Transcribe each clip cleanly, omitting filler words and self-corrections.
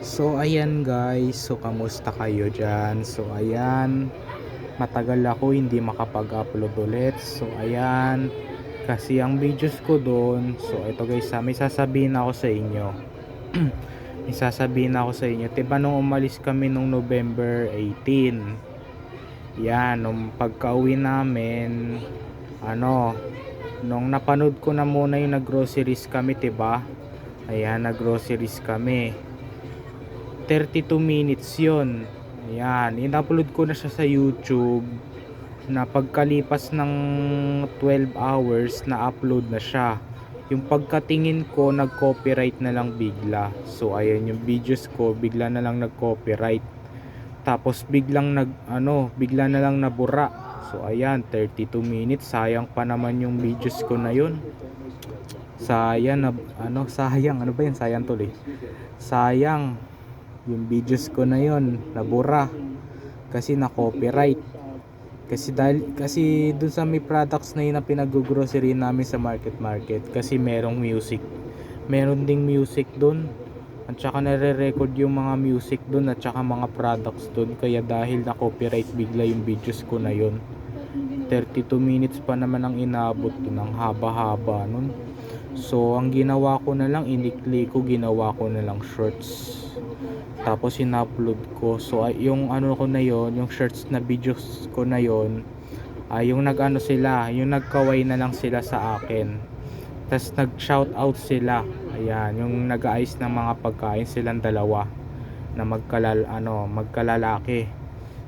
So ayan guys, so kamusta kayo dyan? So ayan, matagal ako hindi makapag-upload ulit. So ayan, kasi ang videos ko doon, so ito guys, may sasabihin ako sa inyo. May sasabihin ako sa inyo. Diba nung umalis kami nung November 18, yan, nung pagka-uwi namin, ano, nung napanood ko na muna yung nag-groceries kami, diba? Ayan, nag-groceries kami. 32 minutes yon. Ayan, in-upload ko na siya sa YouTube na pagkalipas ng 12 hours na upload na siya. Yung pagkatingin ko nag-copyright na lang bigla. So ayan yung videos ko bigla na lang nag-copyright. Tapos bigla na lang nabura. So ayan, 32 minutes, sayang pa naman yung videos ko na yun. Sayang ano ba yun? Sayang tuloy. Sayang yung videos ko na yon nabura kasi na copyright kasi dun sa may products na yun na pinag-grocery namin sa market kasi meron ding music dun at saka nare-record yung mga music dun at saka mga products dun, kaya dahil na copyright bigla yung videos ko na yon. 32 minutes pa naman ang inabot dun, ang haba-haba nun. So ang ginawa ko na lang, ginawa ko na lang shorts, tapos in-upload ko. So yung ano ko na yon, yung shorts na videos ko na yon, yung yung nagkaway na lang sila sa akin, tapos nag shout out sila. Ayan, yung nag-aayos ng mga pagkain, silang dalawa na magkalalaki,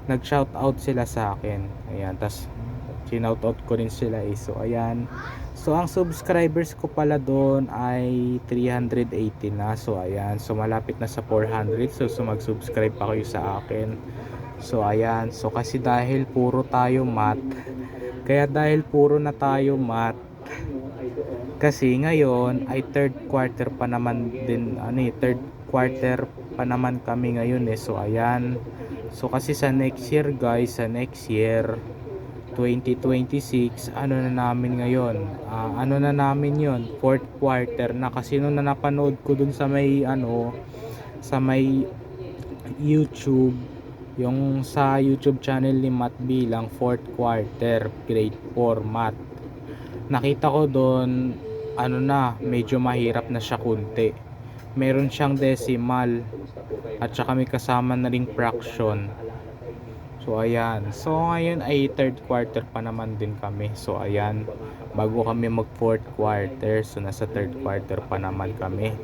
nag shout out sila sa akin. Ayan, tapos shinout out ko rin sila so ayan. So ang subscribers ko pala doon ay 380 na. So ayan, so malapit na sa 400. So mag-subscribe pa kayo sa akin. So ayan, so kasi dahil puro tayo math, kaya dahil puro na tayo math, kasi ngayon ay third quarter pa naman kami ngayon so ayan, so kasi sa next year guys, sa next year 2026, ano na namin ngayon, ano na namin yon, fourth quarter na. Kasi nung napanood ko dun sa may YouTube, yung sa YouTube channel ni Matt Bilang, fourth quarter grade 4 math, nakita ko doon medyo mahirap na siya kunti. Meron siyang decimal at saka may kasama na ring fraction. So ayan, so ngayon ay third quarter pa naman din kami. So ayan, bago kami mag fourth quarter, so nasa third quarter pa naman kami.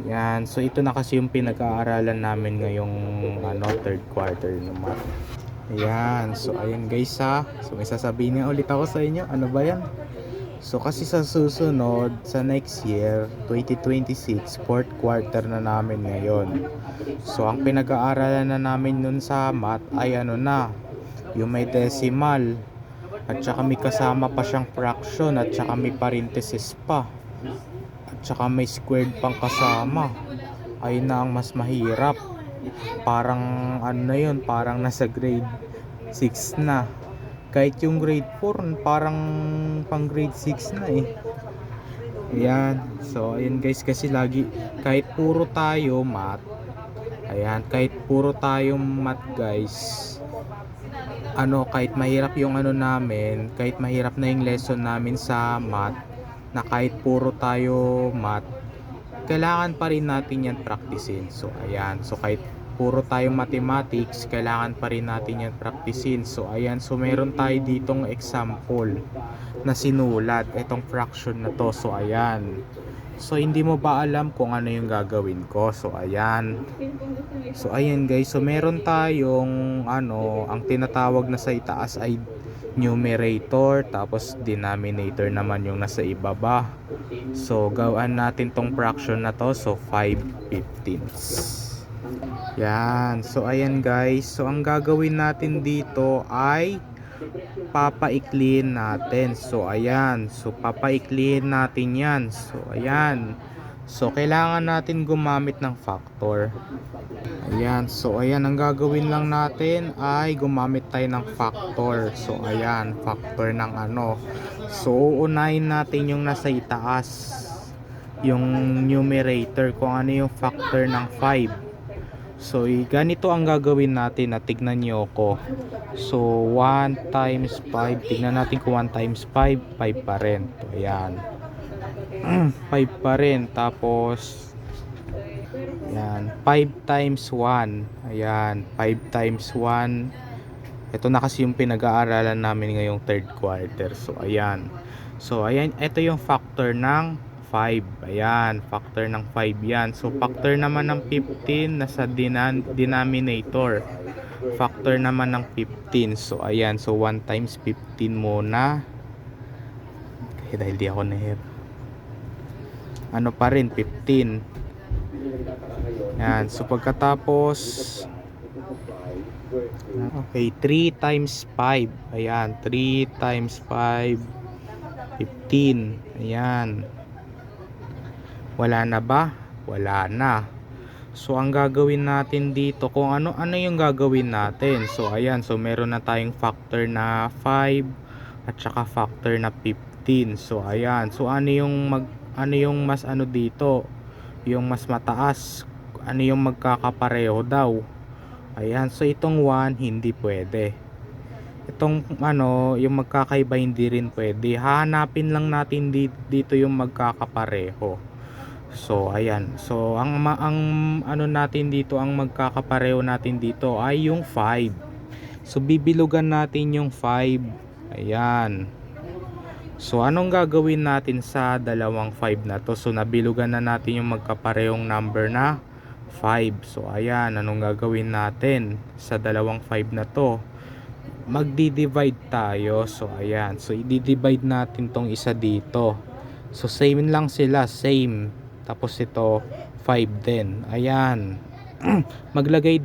Yan, so ito na kasi yung pinag-aaralan namin ngayong third quarter naman. Ayan, so ayan guys so may sasabihin nga ulit ako sa inyo. Ano ba yan? So kasi sa susunod, sa next year 2026, fourth quarter na namin ngayon. So ang pinag-aaralan na namin nun sa math ay yung may decimal, at saka may kasama pa siyang fraction, at saka may parenthesis pa, at saka may squared pang kasama. Ayun na ang mas mahirap. Parang parang nasa grade 6 na. Kahit yung grade 4 parang pang grade 6 na Ayan, so ayan guys, kasi kahit puro tayo math, kahit puro tayo math guys, kahit mahirap yung kahit mahirap na yung lesson namin sa math, na kahit puro tayo math, kailangan pa rin natin yan practicein. So ayan, so kahit puro tayong mathematics, kailangan pa rin natin yan practicein. So ayan, so meron tayo ditong example na sinulat, itong fraction na to. So ayan, so hindi mo ba alam kung ano yung gagawin ko? So ayan, guys, so meron tayong ang tinatawag na sa itaas ay numerator, tapos denominator naman yung nasa ibaba. So gawin natin tong fraction na to, so 5/15. Yan, so ayan guys, so ang gagawin natin dito ay papaikliin natin. So ayan, so papaikliin natin yan. So ayan, so kailangan natin gumamit ng factor. Ayan, so ayan, ang gagawin lang natin ay gumamit tayo ng factor. So ayan, factor ng so uunahin natin yung nasa itaas, yung numerator, kung ano yung factor ng 5. So ganito ang gagawin natin na tignan nyo ko. So 1 times 5, tignan natin kung 1 times 5, 5 pa rin. So, ayan. 5 pa rin. Tapos ayan, 5 times 1. Ayan, 5 times 1. Ito na kasi yung pinag-aaralan namin ngayong third quarter. So ayan. So ayan, ito yung factor ng 5. Ayan, factor ng 5 yan. So factor naman ng 15 nasa denominator. Factor naman ng 15. So ayan, so 1 times 15 muna. Okay, dahil di ako nahir. Ano pa rin, 15. Ayan, so pagkatapos okay, 3 times 5. Ayan, 3 times 5, 15. Ayan. Wala na ba? Wala na. So ang gagawin natin dito, kung ano yung gagawin natin. So ayan, so meron na tayong factor na 5 at saka factor na 15. So ayan, so ano yung mas ano dito? Yung mas mataas. Ano yung magkakapareho daw? Ayan, so itong 1 hindi pwede. Itong yung magkakaiba hindi rin pwede. Hahanapin lang natin dito yung magkakapareho. So ayan, so ang ano natin dito, ang magkakapareho natin dito ay yung 5. So bibilugan natin yung 5. Ayan. So anong gagawin natin sa dalawang 5 na to? So nabilugan na natin yung magkaparehong number na 5. So ayan, anong gagawin natin sa dalawang 5 na to? Magdi-divide tayo. So ayan, so i-divide natin tong isa dito. So same lang sila, same. Tapos ito 5 din. Ayan. Maglagay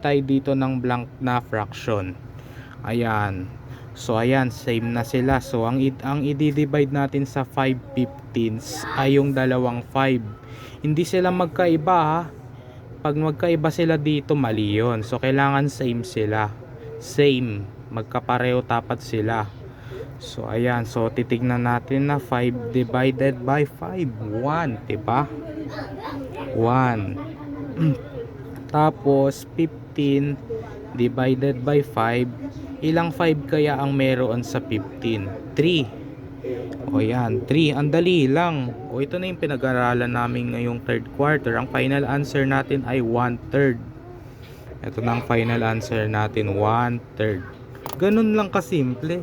tayo dito ng blank na fraction. Ayan. So ayan, same na sila. So ang i-divide natin sa 5/15 ay yung dalawang 5. Hindi sila magkaiba ha. Pag magkaiba sila dito, mali yun. So kailangan same sila. Same, magkapareho dapat sila. So ayan, so titignan natin na 5 divided by 5, 1, diba? 1. Tapos 15 divided by 5, ilang 5 kaya ang meron sa 15? 3. O yan, 3. Ang dali lang. O ito na yung pinag-aralan namin ngayong third quarter. Ang final answer natin ay 1/3. Ito na ang final answer natin, 1/3. Ganun lang kasimple.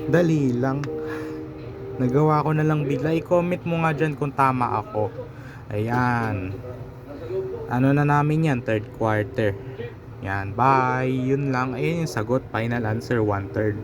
Dali lang. Nagawa ko na lang bigla. I-comment mo nga dyan kung tama ako. Ayan. Ano na namin yan, third quarter. Yan, bye. Yun lang. Ayun yung sagot, final answer, 1/3.